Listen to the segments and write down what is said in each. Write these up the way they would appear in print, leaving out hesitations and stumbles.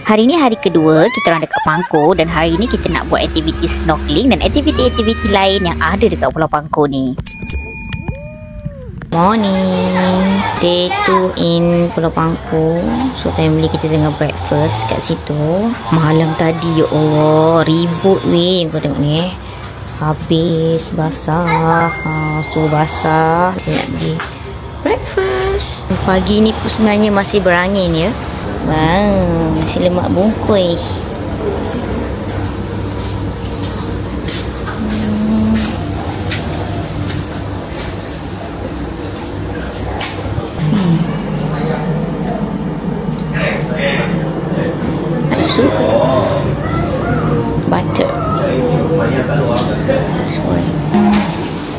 Hari ni hari kedua kita orang dekat Pangkor dan hari ni kita nak buat aktiviti snorkeling dan aktiviti-aktiviti lain yang ada dekat Pulau Pangkor ni. Morning, day 2 in Pulau Pangkor. So family kita tengah breakfast kat situ. Malam tadi ya Allah, ribut weh kau tengok ni. Habis basah, so basah. Kita nak pergi breakfast. Pagi ni pun sebenarnya masih berangin ya. Wow, nasi lemak bungkus. Susu, butter.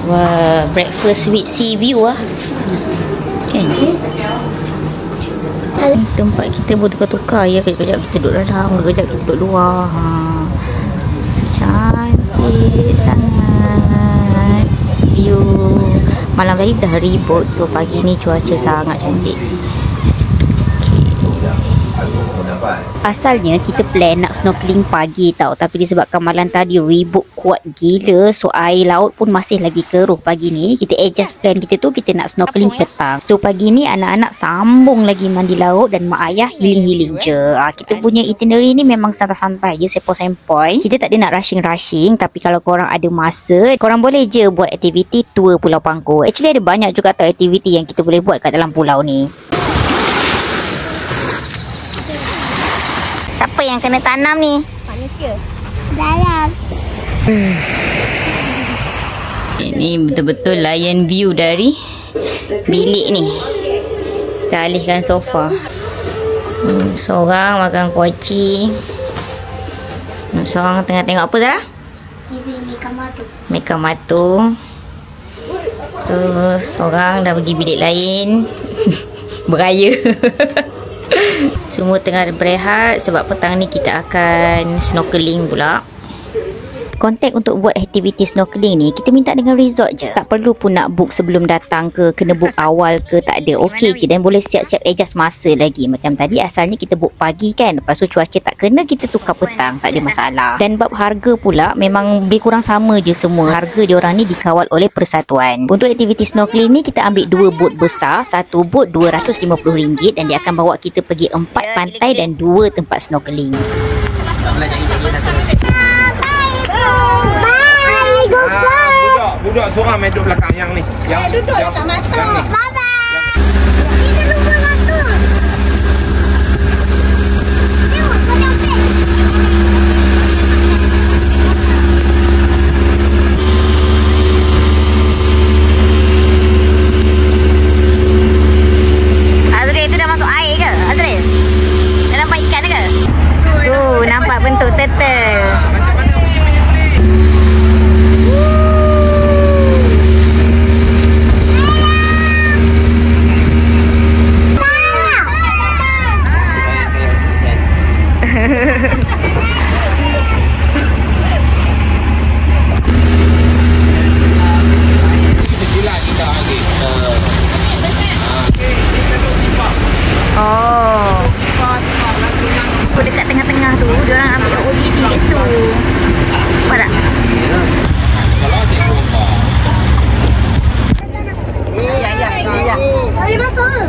Wah, breakfast with sea view lah. Kan? Tempat kita pun tukar-tukar ya. Kejap-kejap kita duduk dalam, kejap kita duduk luar. So, cantik sangat view. Malam tadi dah ribut. So pagi ni cuaca sangat cantik. Asalnya kita plan nak snorkeling pagi tau, tapi disebabkan malam tadi ribut kuat gila, so air laut pun masih lagi keruh. Pagi ni kita adjust plan kita tu, kita nak snorkeling petang. So pagi ni anak-anak sambung lagi mandi laut dan mak ayah healing-healing je. Kita punya itinerary ni memang santai-santai je, sempoi-sempoi. Kita tak ada nak rushing-rushing, tapi kalau korang ada masa, korang boleh je buat aktiviti tour Pulau Pangkor. Actually ada banyak juga tau aktiviti yang kita boleh buat kat dalam pulau ni. Siapa yang kena tanam ni? Manusia. Dalam. Ini betul-betul lion view dari bilik ni. Kita alihkan sofa. Seorang makan kuaci. Seorang tengah tengok apa Zara? TV Mekamatu. Mekamatu. Terus seorang dah pergi bilik lain. Beraya. Semua tengah berehat sebab petang ni kita akan snorkeling pula. Kontak untuk buat aktiviti snorkeling ni kita minta dengan resort je. Tak perlu pun nak book sebelum datang ke, kena book awal ke, tak ada. Okey je dan boleh siap-siap adjust masa lagi. Macam tadi asalnya kita book pagi kan, lepas tu cuaca tak kena, kita tukar petang, tak ada masalah. Dan bab harga pula memang lebih kurang sama je semua. Harga diorang ni dikawal oleh persatuan. Untuk aktiviti snorkeling ni kita ambil 2 bot besar, satu bot RM250 dan dia akan bawa kita pergi 4 pantai dan 2 tempat snorkeling. Budak seorang main duduk belakang yang ni. Yang duduk dekat mata. Bye-bye. Kita lupa mata. Tengok, macam pet. Azril tu dah masuk air ke? Azril? Dah nampak ikan ke? Tu, nampak bentuk turtle. Dekat tengah-tengah tu, diorang ambil OBD kat situ. Nampak tak? Ya. Boleh masuk ke?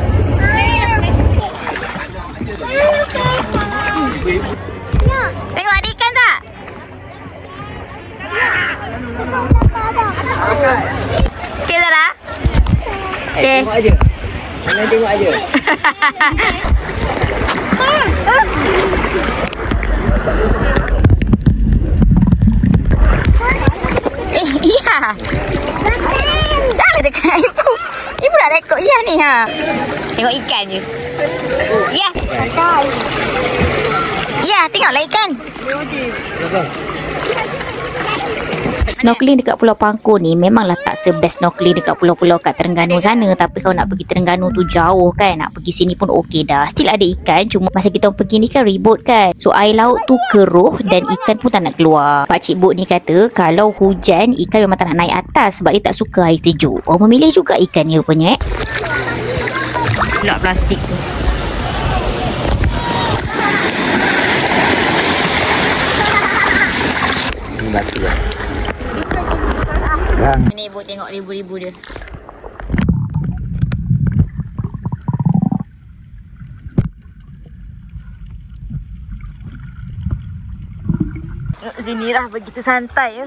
Tengok ada ikan tak? Okey Zara? Okey. Tengok aja. Jangan tengok aja. Iya. Dah lah dekat ibu. Ibu nak rekod Iya ni ha. Tengok ikan je. Yes. Ya, tengoklah ikan. Snorkeling dekat Pulau Pangkor ni memanglah tak sebest snorkeling dekat pulau-pulau kat Terengganu sana. Tapi kalau nak pergi Terengganu tu jauh kan, nak pergi sini pun okey dah. Still ada ikan, cuma masa kita pergi ni kan ribut kan. So air laut tu keruh dan ikan pun tak nak keluar. Pakcik Bot ni kata kalau hujan ikan memang tak nak naik atas sebab dia tak suka air sejuk. Orang memilih juga ikan ni rupanya. Pulak plastik tu. lelaki lah. Ni Ibu tengok ribu-ribu dia. Sini lah begitu santai ya.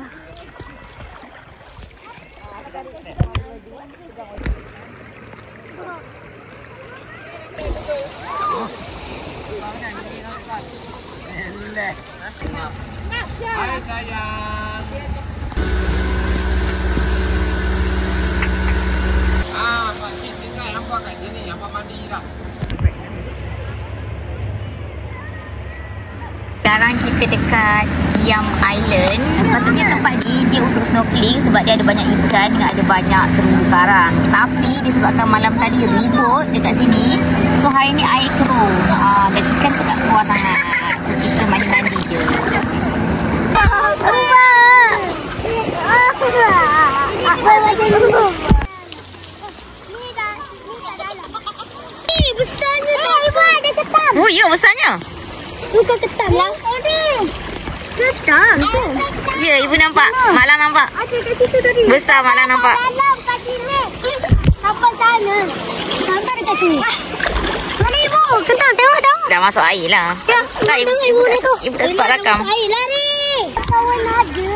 Hai sayang. Pak Cik tinggal hampa kat sini, hampa mandi dah. Sekarang kita dekat Giam Island. Sepatutnya tempat ni dia untuk snorkeling sebab dia ada banyak ikan dengan ada banyak terumbu karang. Tapi disebabkan malam tadi ribut dekat sini, so hari ni air keruh dan ikan tu tak keluar sangat. So kita mandi-mandi je. Besarnya tu Ibu ada ketam. Oh ya, besarnya. Bukan ketam lah. Ketam tu. Ya, Ibu nampak. Malang nampak. Ada kat situ tadi. Besar malang nampak. Dalam kat sini. Sampai sana. Sampai dekat sini. Mana Ibu? Ketam tengok dah. Dah masuk air lah. Ya, Tak, Ibu tak sempat rakam. Air lari. Kawan ada.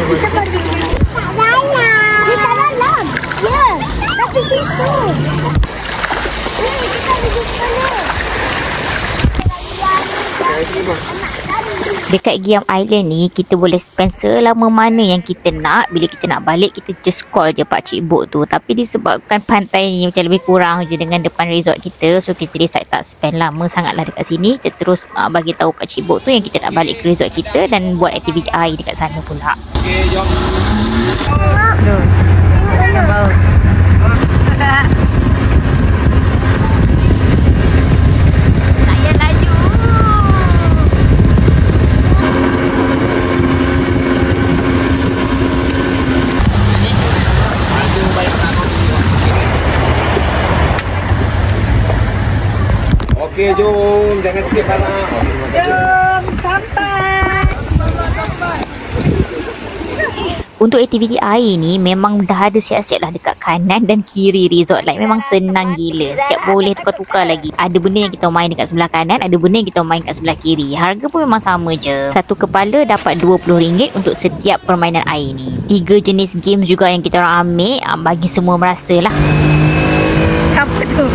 Kita pergi. Tak banyak. Di dalam. Ya. Tapi situ. Kita pergi sana. Dekat Giam Island ni, kita boleh spend selama mana yang kita nak. Bila kita nak balik, kita just call je pakcik boat tu. Tapi disebabkan pantai ni macam lebih kurang je dengan depan resort kita, so kita decide tak spend lama sangatlah dekat sini. Kita terus bagi tahu pakcik boat tu yang kita nak balik ke resort kita dan buat aktiviti air dekat sana pula. Okey, jom. Saya laju. Okey, jom. Jangan sikit parah. Jom sampai. Untuk aktiviti air ni memang dah ada siap-siap lah dekat kanan dan kiri resort. Like memang senang gila. Siap boleh tukar-tukar lagi. Ada benda yang kita main dekat sebelah kanan, ada benda yang kita main kat sebelah kiri. Harga pun memang sama je. Satu kepala dapat RM20 untuk setiap permainan air ni. 3 jenis games juga yang kita orang ambil, bagi semua merasa lah. Siapa tu?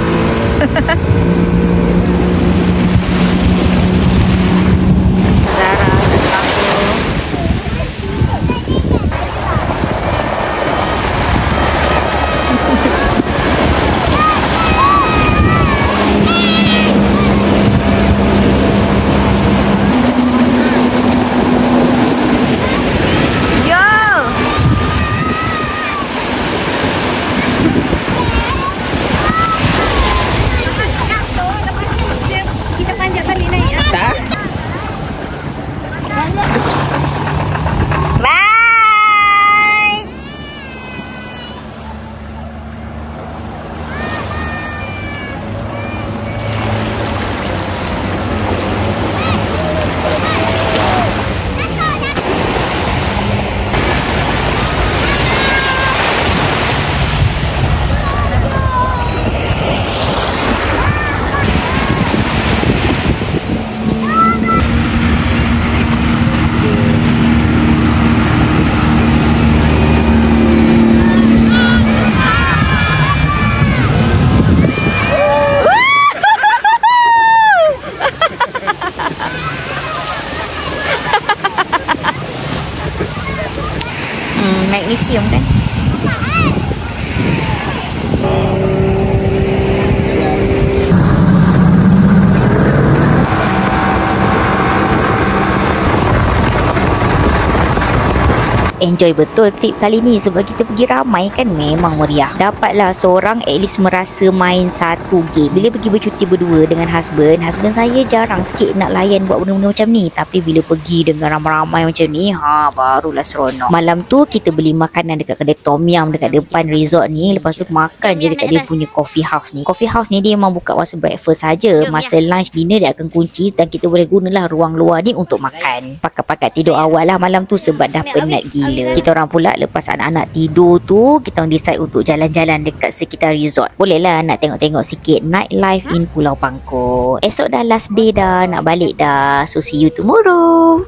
Enjoy betul trip kali ni sebab kita pergi ramai kan, memang meriah. Dapatlah seorang at least merasa main satu game. Bila pergi bercuti berdua dengan husband saya jarang sikit nak layan buat benda-benda macam ni. Tapi bila pergi dengan ramai-ramai macam ni, barulah seronok. Malam tu kita beli makanan dekat kedai Tom Yum dekat depan resort ni. Lepas tu makan je dekat dia punya coffee house ni. Coffee house ni dia memang buka masa breakfast saja. Masa lunch dinner dia akan kunci dan kita boleh gunalah ruang luar ni untuk makan. Pakat-pakat tidur awal lah malam tu sebab dah penat gila. Kita orang pula lepas anak-anak tidur tu, kita orang decide untuk jalan-jalan dekat sekitar resort. Boleh lah nak tengok-tengok sikit nightlife in Pulau Pangkor. Esok dah last day dah, nak balik dah. So see you tomorrow.